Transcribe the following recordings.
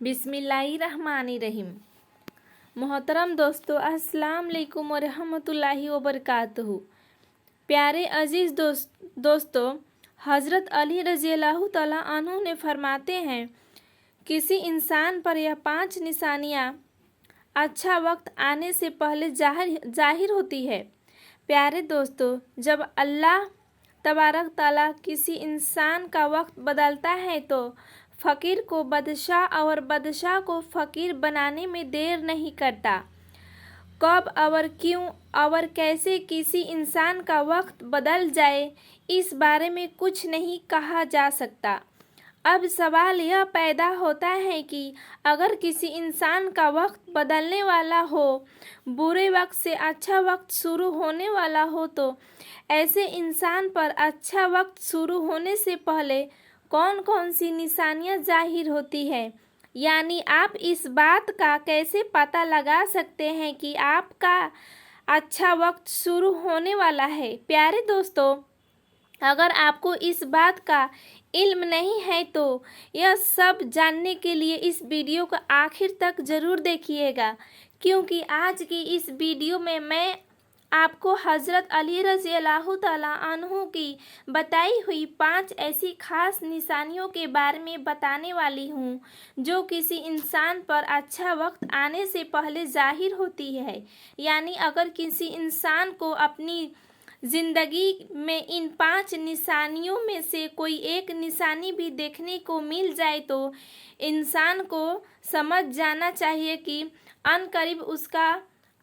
बिस्मिल्लाहिर्रहमानिर्रहीम। मोहतरम दोस्तों, अस्सलाम वालेकुम व रहमतुल्लाहि व बरकातहू। प्यारे अजीज़ दोस्तों, हज़रत अली रज़ियल्लाहु तआला अन्हु ने फरमाते हैं, किसी इंसान पर यह 5 निशानियाँ अच्छा वक्त आने से पहले जाहिर होती है। प्यारे दोस्तों, जब अल्लाह तबारक ताला किसी इंसान का वक्त बदलता है तो फ़कीर को बादशाह और बादशाह को फ़कीर बनाने में देर नहीं करता। कब और क्यों और कैसे किसी इंसान का वक्त बदल जाए, इस बारे में कुछ नहीं कहा जा सकता। अब सवाल यह पैदा होता है कि अगर किसी इंसान का वक्त बदलने वाला हो, बुरे वक्त से अच्छा वक्त शुरू होने वाला हो, तो ऐसे इंसान पर अच्छा वक्त शुरू होने से पहले कौन कौन सी निशानियां जाहिर होती है, यानी आप इस बात का कैसे पता लगा सकते हैं कि आपका अच्छा वक्त शुरू होने वाला है। प्यारे दोस्तों, अगर आपको इस बात का इल्म नहीं है तो यह सब जानने के लिए इस वीडियो को आखिर तक ज़रूर देखिएगा, क्योंकि आज की इस वीडियो में मैं आपको हज़रत अली रज़ियल्लाहु तआला अन्हु की बताई हुई 5 ऐसी खास निशानियों के बारे में बताने वाली हूँ, जो किसी इंसान पर अच्छा वक्त आने से पहले जाहिर होती है। यानी अगर किसी इंसान को अपनी ज़िंदगी में इन 5 निशानियों में से कोई एक निशानी भी देखने को मिल जाए तो इंसान को समझ जाना चाहिए कि अनकरीब उसका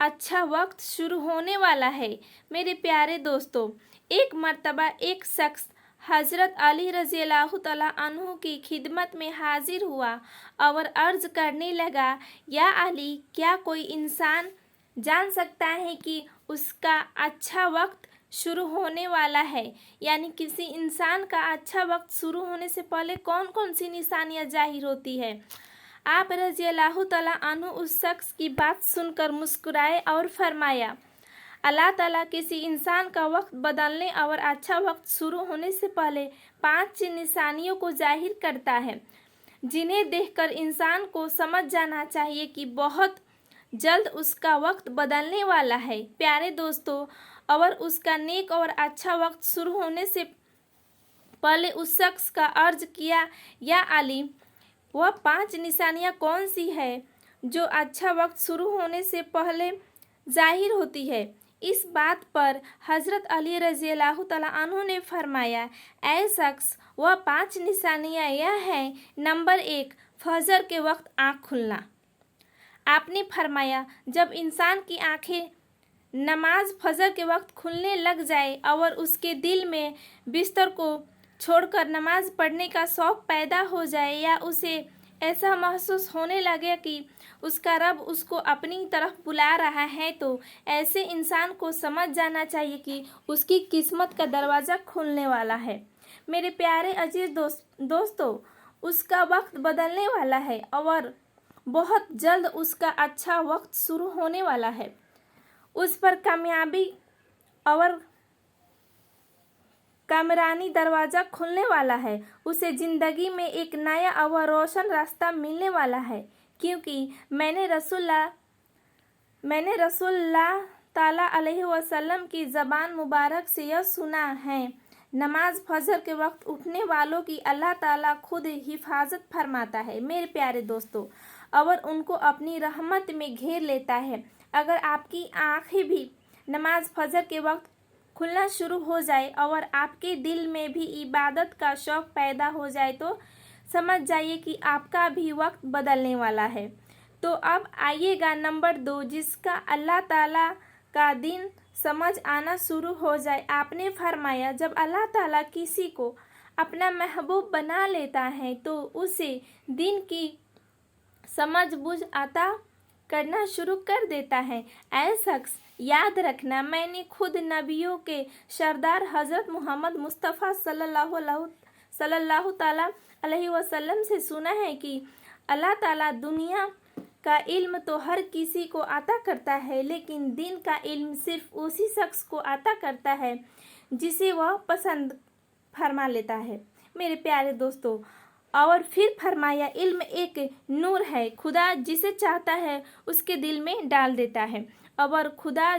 अच्छा वक्त शुरू होने वाला है। मेरे प्यारे दोस्तों, एक मर्तबा एक शख्स हज़रत अली रज़ियल्लाहु तआला अन्हु की खिदमत में हाजिर हुआ और अर्ज़ करने लगा, या अली, क्या कोई इंसान जान सकता है कि उसका अच्छा वक्त शुरू होने वाला है? यानी किसी इंसान का अच्छा वक्त शुरू होने से पहले कौन कौन सी निशानियां जाहिर होती है। आप रज़ियल्लाहु तआला अन्हु उस शख्स की बात सुनकर मुस्कुराए और फरमाया, अल्लाह ताला किसी इंसान का वक्त बदलने और अच्छा वक्त शुरू होने से पहले 5 निशानियों को जाहिर करता है, जिन्हें देखकर इंसान को समझ जाना चाहिए कि बहुत जल्द उसका वक्त बदलने वाला है। प्यारे दोस्तों, और उसका नेक और अच्छा वक्त शुरू होने से पहले उस शख्स का अर्ज किया, या अली, वह 5 निशानियां कौन सी है जो अच्छा वक्त शुरू होने से पहले जाहिर होती है। इस बात पर हज़रत अली रज़ियल्लाहु तआला अन्हु ने फरमाया, ऐ शख्स, वह 5 निशानियां यह हैं। नंबर 1, फजर के वक्त आँख खुलना। आपने फरमाया, जब इंसान की आँखें नमाज फजर के वक्त खुलने लग जाए और उसके दिल में बिस्तर को छोड़कर नमाज पढ़ने का शौक़ पैदा हो जाए, या उसे ऐसा महसूस होने लगे कि उसका रब उसको अपनी तरफ बुला रहा है, तो ऐसे इंसान को समझ जाना चाहिए कि उसकी किस्मत का दरवाज़ा खुलने वाला है। मेरे प्यारे अजीज दोस्तों, उसका वक्त बदलने वाला है और बहुत जल्द उसका अच्छा वक्त शुरू होने वाला है। उस पर कामयाबी और कामरानी दरवाज़ा खुलने वाला है। उसे ज़िंदगी में एक नया और रोशन रास्ता मिलने वाला है, क्योंकि मैंने रसूलुल्लाह ताला अलैहि वसल्लम की ज़बान मुबारक से यह सुना है, नमाज फजर के वक्त उठने वालों की अल्लाह ताला खुद हिफाजत फरमाता है। मेरे प्यारे दोस्तों, और उनको अपनी रहमत में घेर लेता है। अगर आपकी आँखें भी नमाज फजर के वक्त खुलना शुरू हो जाए और आपके दिल में भी इबादत का शौक़ पैदा हो जाए, तो समझ जाइए कि आपका भी वक्त बदलने वाला है। तो अब आइएगा नंबर 2, जिसका अल्लाह ताला का दिन समझ आना शुरू हो जाए। आपने फरमाया, जब अल्लाह ताला किसी को अपना महबूब बना लेता है तो उसे दिन की समझ बुझ अता करना शुरू कर देता है। ऐ शख्स, याद रखना, मैंने खुद नबियों के सरदार हज़रत मोहम्मद मुस्तफ़ा सल्लल्लाहु ताला अलैहि वसल्लम से सुना है कि अल्लाह ताला दुनिया का इल्म तो हर किसी को अता करता है, लेकिन दिन का इल्म सिर्फ उसी शख्स को अता करता है जिसे वह पसंद फरमा लेता है। मेरे प्यारे दोस्तों, और फिर फरमाया, इल्म एक नूर है, खुदा जिसे चाहता है उसके दिल में डाल देता है, और खुदा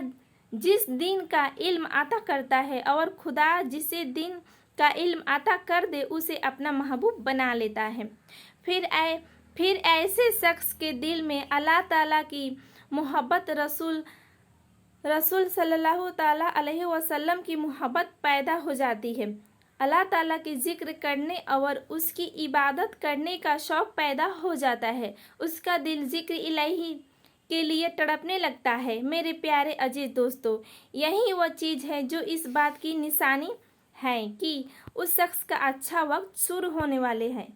जिस दिन का इल्म अता करता है, और खुदा जिसे दिन का इल्म अता कर दे उसे अपना महबूब बना लेता है। फिर ऐसे शख्स के दिल में अल्लाह ताला की मोहब्बत, रसूल सल्लल्लाहु ताला अलैहि वसल्लम की मोहब्बत पैदा हो जाती है। अल्लाह ताला की जिक्र करने और उसकी इबादत करने का शौक़ पैदा हो जाता है। उसका दिल जिक्र इलाही के लिए तड़पने लगता है। मेरे प्यारे अजीज दोस्तों, यही वह चीज़ है जो इस बात की निशानी है कि उस शख्स का अच्छा वक्त शुरू होने वाले हैं।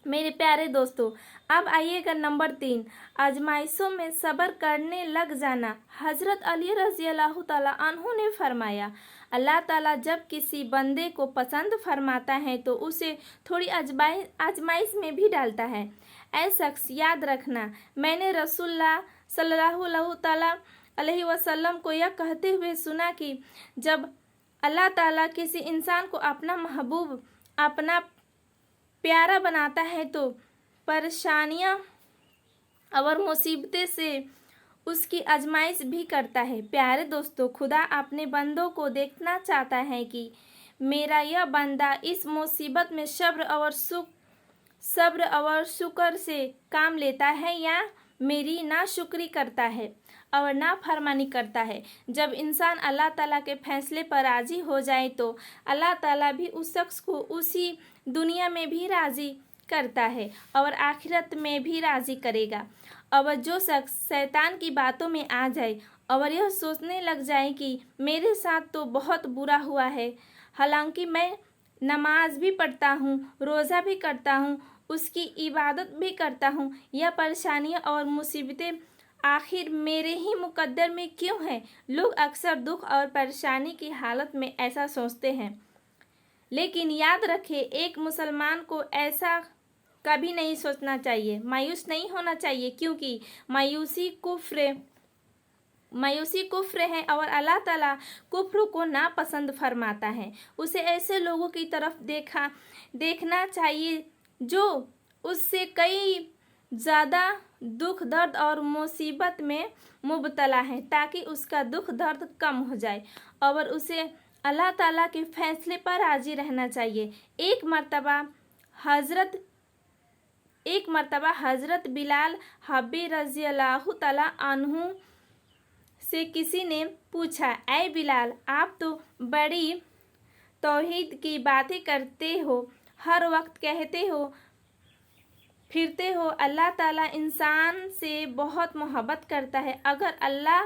मेरे प्यारे दोस्तों, अब आइएगा नंबर 3, आजमाइशों में सब्र करने लग जाना। हज़रत अली रज़ी अल्लाह ताला अन्हु ने फरमाया, अल्लाह ताला जब किसी बंदे को पसंद फरमाता है तो उसे थोड़ी आजमाइश में भी डालता है। ऐ शख्स, याद रखना, मैंने रसूलुल्लाह सल्लल्लाहु ताला अलैहि वसल्लम को यह कहते हुए सुना कि जब अल्लाह ताला किसी इंसान को अपना महबूब, अपना प्यारा बनाता है तो परेशानियां और मुसीबतें से उसकी आजमाइश भी करता है। प्यारे दोस्तों, खुदा अपने बंदों को देखना चाहता है कि मेरा यह बंदा इस मुसीबत में सब्र और शुक्र से काम लेता है या मेरी नाशुक्री करता है और नाफरमानी करता है। जब इंसान अल्लाह ताला के फैसले पर राज़ी हो जाए तो अल्लाह ताला भी उस शख्स को उसी दुनिया में भी राज़ी करता है और आखिरत में भी राज़ी करेगा। और जो शख्स शैतान की बातों में आ जाए और यह सोचने लग जाए कि मेरे साथ तो बहुत बुरा हुआ है, हालांकि मैं नमाज भी पढ़ता हूँ, रोज़ा भी करता हूँ, उसकी इबादत भी करता हूँ, यह परेशानियाँ और मुसीबतें आखिर मेरे ही मुकद्दर में क्यों हैं? लोग अक्सर दुख और परेशानी की हालत में ऐसा सोचते हैं। लेकिन याद रखें, एक मुसलमान को ऐसा कभी नहीं सोचना चाहिए, मायूस नहीं होना चाहिए, क्योंकि मायूसी कुफ्र है और अल्लाह ताला कुफ्र को नापसंद फरमाता है। उसे ऐसे लोगों की तरफ देखना चाहिए जो उससे कई ज़्यादा दुख दर्द और मुसीबत में मुब्तला है, ताकि उसका दुख दर्द कम हो जाए और उसे अल्लाह ताला के फैसले पर राज़ी रहना चाहिए। एक मर्तबा हज़रत बिलाल हब्बी रज़ी अल्लाह ताला अन्हु से किसी ने पूछा, ऐ बिलाल, आप तो बड़ी तौहीद की बातें करते हो, हर वक्त कहते हो फिरते हो अल्लाह ताला इंसान से बहुत मोहब्बत करता है। अगर अल्लाह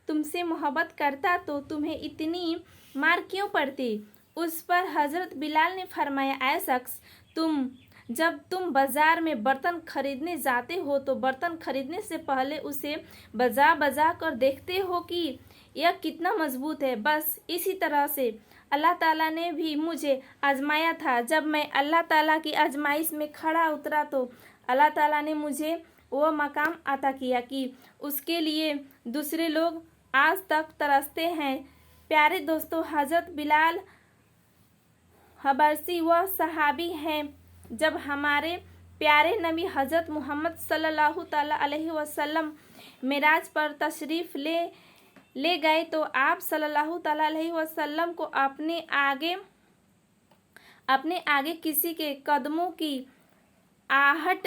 तुमसे मोहब्बत करता तो तुम्हें इतनी मार क्यों पड़ती? उस पर हज़रत बिलाल ने फरमाया, ऐ शख्स, जब तुम बाज़ार में बर्तन खरीदने जाते हो तो बर्तन खरीदने से पहले उसे बजा कर देखते हो कि यह कितना मजबूत है। बस इसी तरह से अल्लाह ताला ने भी मुझे आजमाया था। जब मैं अल्लाह ताला की आजमाइश में खड़ा उतरा तो अल्लाह ताला ने मुझे वो मकाम अता किया कि उसके लिए दूसरे लोग आज तक तरसते हैं। प्यारे दोस्तों, हज़रत बिलाल हबशी वह सहाबी हैं जब हमारे प्यारे नबी हज़रत मोहम्मद सल्लल्लाहु ताला अलैहि वसल्लम मेराज पर तशरीफ़ ले गए तो आप सल्लल्लाहु ताला अलैहि वसल्लम को अपने आगे किसी के कदमों की आहट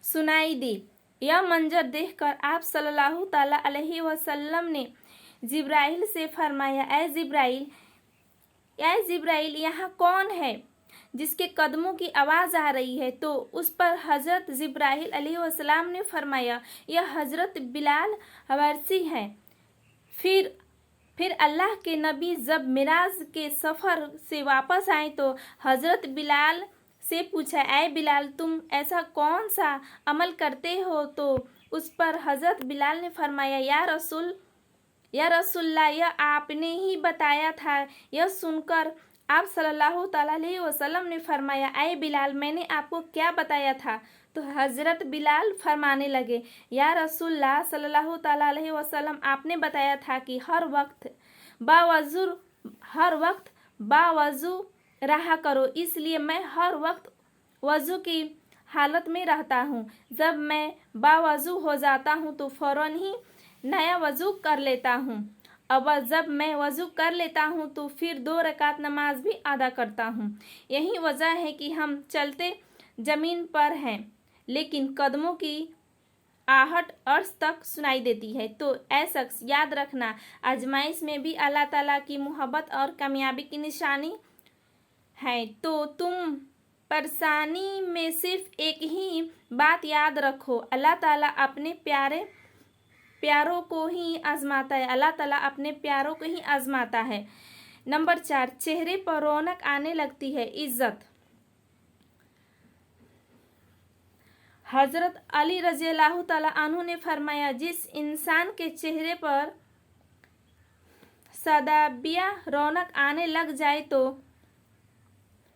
सुनाई दी। यह मंजर देखकर आप सल्लल्लाहु ताला अलैहि वसल्लम ने जिब्राइल से फरमाया, ऐ जिब्राइल, यहाँ कौन है जिसके कदमों की आवाज़ आ रही है? तो उस पर हज़रत जिब्राइल अलैहिस्सलाम ने फरमाया, यह हज़रत बिलाल हबशी हैं। फिर अल्लाह के नबी जब मिराज के सफ़र से वापस आए तो हज़रत बिलाल से पूछा, ऐ बिलाल, तुम ऐसा कौन सा अमल करते हो? तो उस पर हज़रत बिलाल ने फरमाया, या रसूलल्लाह, यह आपने ही बताया था। यह सुनकर आप सल्लल्लाहु ताला अलैहि वसल्लम ने फरमाया, ऐ बिलाल, मैंने आपको क्या बताया था? तो हज़रत बिलाल फरमाने लगे, या रसूलल्लाह सल्लल्लाहु ताला अलैहि वसल्लम, आपने बताया था कि हर वक्त बावजू रहा करो, इसलिए मैं हर वक्त वज़ू की हालत में रहता हूँ। जब मैं बावज़ू हो जाता हूँ तो फ़ौरन ही नया वज़ू कर लेता हूँ। अब जब मैं वज़ू कर लेता हूँ तो फिर 2 रकात नमाज भी अदा करता हूँ। यही वजह है कि हम चलते ज़मीन पर हैं लेकिन कदमों की आहट अर्श तक सुनाई देती है। तो ऐ शख्स, याद रखना, आजमाइश में भी अल्लाह ताला की मोहब्बत और कामयाबी की निशानी है। तो तुम परेशानी में सिर्फ एक ही बात याद रखो, अल्लाह ताला अपने प्यारों को ही आजमाता है। अल्लाह ताला अपने प्यारों को ही आजमाता है। नंबर 4, चेहरे पर रौनक आने लगती है, इज्जत। हजरत अली रज़ियल्लाहु ताला अन्हु ने फरमाया, जिस इंसान के चेहरे पर सदाबिया रौनक आने लग जाए तो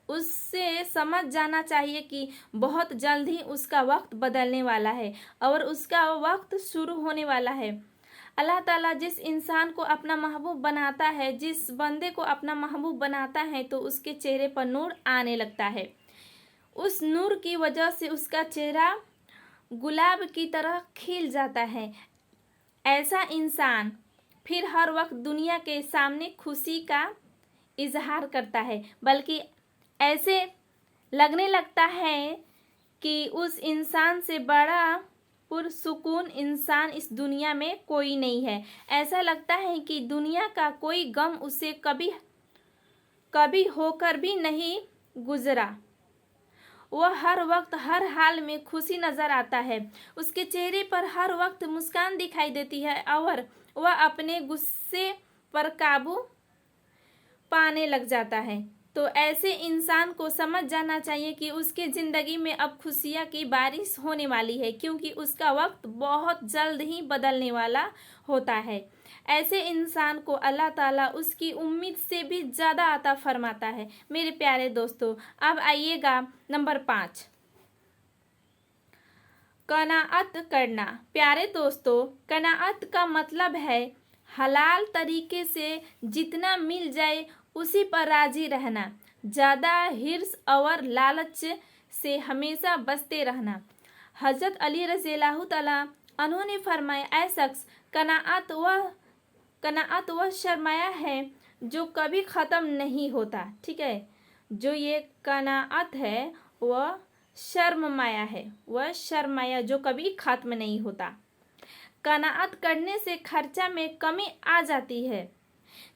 उससे समझ जाना चाहिए कि बहुत जल्द ही उसका वक्त बदलने वाला है और उसका वक्त शुरू होने वाला है। अल्लाह ताला जिस इंसान को अपना महबूब बनाता है, जिस बंदे को अपना महबूब बनाता है, तो उसके चेहरे पर नूर आने लगता है। उस नूर की वजह से उसका चेहरा गुलाब की तरह खिल जाता है। ऐसा इंसान फिर हर वक्त दुनिया के सामने खुशी का इजहार करता है, बल्कि ऐसे लगने लगता है कि उस इंसान से बड़ा पुरसुकून इंसान इस दुनिया में कोई नहीं है। ऐसा लगता है कि दुनिया का कोई गम उसे कभी होकर भी नहीं गुजरा। वह हर वक्त हर हाल में खुशी नजर आता है। उसके चेहरे पर हर वक्त मुस्कान दिखाई देती है और वह अपने गुस्से पर काबू पाने लग जाता है। तो ऐसे इंसान को समझ जाना चाहिए कि उसकी ज़िंदगी में अब खुशियाँ की बारिश होने वाली है, क्योंकि उसका वक्त बहुत जल्द ही बदलने वाला होता है। ऐसे इंसान को अल्लाह ताला उसकी उम्मीद से भी ज़्यादा अता फरमाता है। मेरे प्यारे दोस्तों, अब आइएगा नंबर 5, कनाअत करना। प्यारे दोस्तों, कनाअत का मतलब है हलाल तरीके से जितना मिल जाए उसी पर राजी रहना, ज़्यादा हिर्स और लालच से हमेशा बचते रहना। हज़रत अली रज़ियल्लाहु ताला अन्हु ने फरमाया, ऐ शख्स, कनाअत वह सरमाया है जो कभी ख़त्म नहीं होता। ठीक है, जो ये कनाअत है वह शर्माया है, वह शर्माया जो कभी ख़त्म नहीं होता। कनाअत करने से खर्चा में कमी आ जाती है,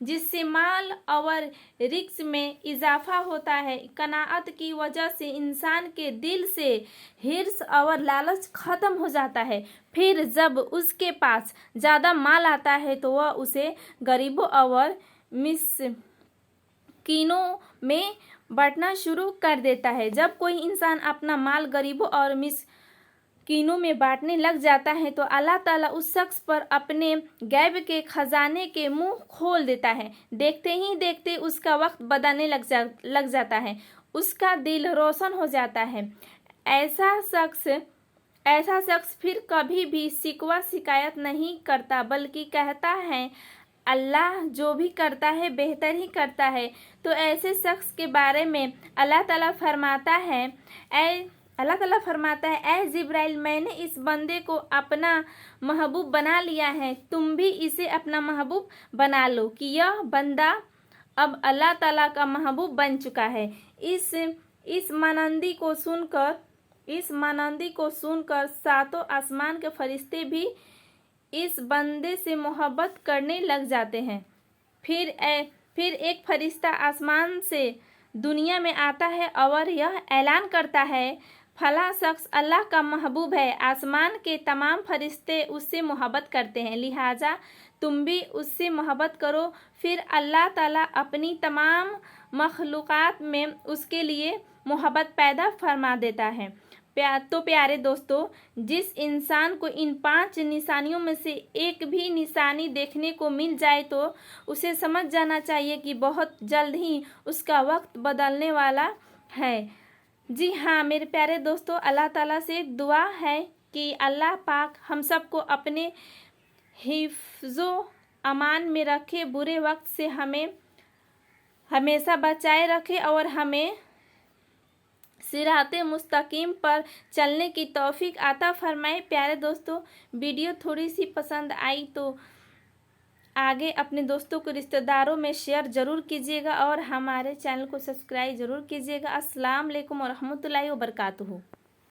जिससे माल और रिस्क में इजाफा होता है। कनाअत की वजह से इंसान के दिल से हिर्स और लालच ख़त्म हो जाता है। फिर जब उसके पास ज़्यादा माल आता है तो वह उसे गरीबों और मिस्कीनों में बांटना शुरू कर देता है। जब कोई इंसान अपना माल गरीबों और मिस्कीनों में बांटने लग जाता है तो अल्लाह ताला उस शख्स पर अपने गैब के खजाने के मुंह खोल देता है। देखते ही देखते उसका वक्त बदलने लग जाता है, उसका दिल रोशन हो जाता है। ऐसा शख्स फिर कभी भी शिकवा शिकायत नहीं करता, बल्कि कहता है अल्लाह जो भी करता है बेहतर ही करता है। तो ऐसे शख्स के बारे में अल्लाह ताला फरमाता है, ऐ जिब्राइल, मैंने इस बंदे को अपना महबूब बना लिया है, तुम भी इसे अपना महबूब बना लो कि यह बंदा अब अल्लाह ताला का महबूब बन चुका है। इस मानंदी को सुनकर सातों आसमान के फरिश्ते भी इस बंदे से मोहब्बत करने लग जाते हैं। फिर एक फरिश्ता आसमान से दुनिया में आता है और यह ऐलान करता है, फला शख्स अल्लाह का महबूब है। आसमान के तमाम फरिश्ते उससे मोहब्बत करते हैं, लिहाजा तुम भी उससे मोहब्बत करो। फिर अल्लाह ताला अपनी तमाम मखलूक़ात में उसके लिए मोहब्बत पैदा फरमा देता है। तो प्यारे दोस्तों, जिस इंसान को इन 5 निशानियों में से एक भी निशानी देखने को मिल जाए तो उसे समझ जाना चाहिए कि बहुत जल्द ही उसका वक्त बदलने वाला है। जी हाँ मेरे प्यारे दोस्तों, अल्लाह ताला से दुआ है कि अल्लाह पाक हम सबको अपने हिफ्ज़ो अमान में रखे, बुरे वक्त से हमें हमेशा बचाए रखे और हमें सिराते मुस्तकीम पर चलने की तौफीक अता फरमाए। प्यारे दोस्तों, वीडियो थोड़ी सी पसंद आई तो आगे अपने दोस्तों को, रिश्तेदारों में शेयर ज़रूर कीजिएगा और हमारे चैनल को सब्सक्राइब ज़रूर कीजिएगा। अस्सलाम वालेकुम व रहमतुल्लाहि व बरकातुहू।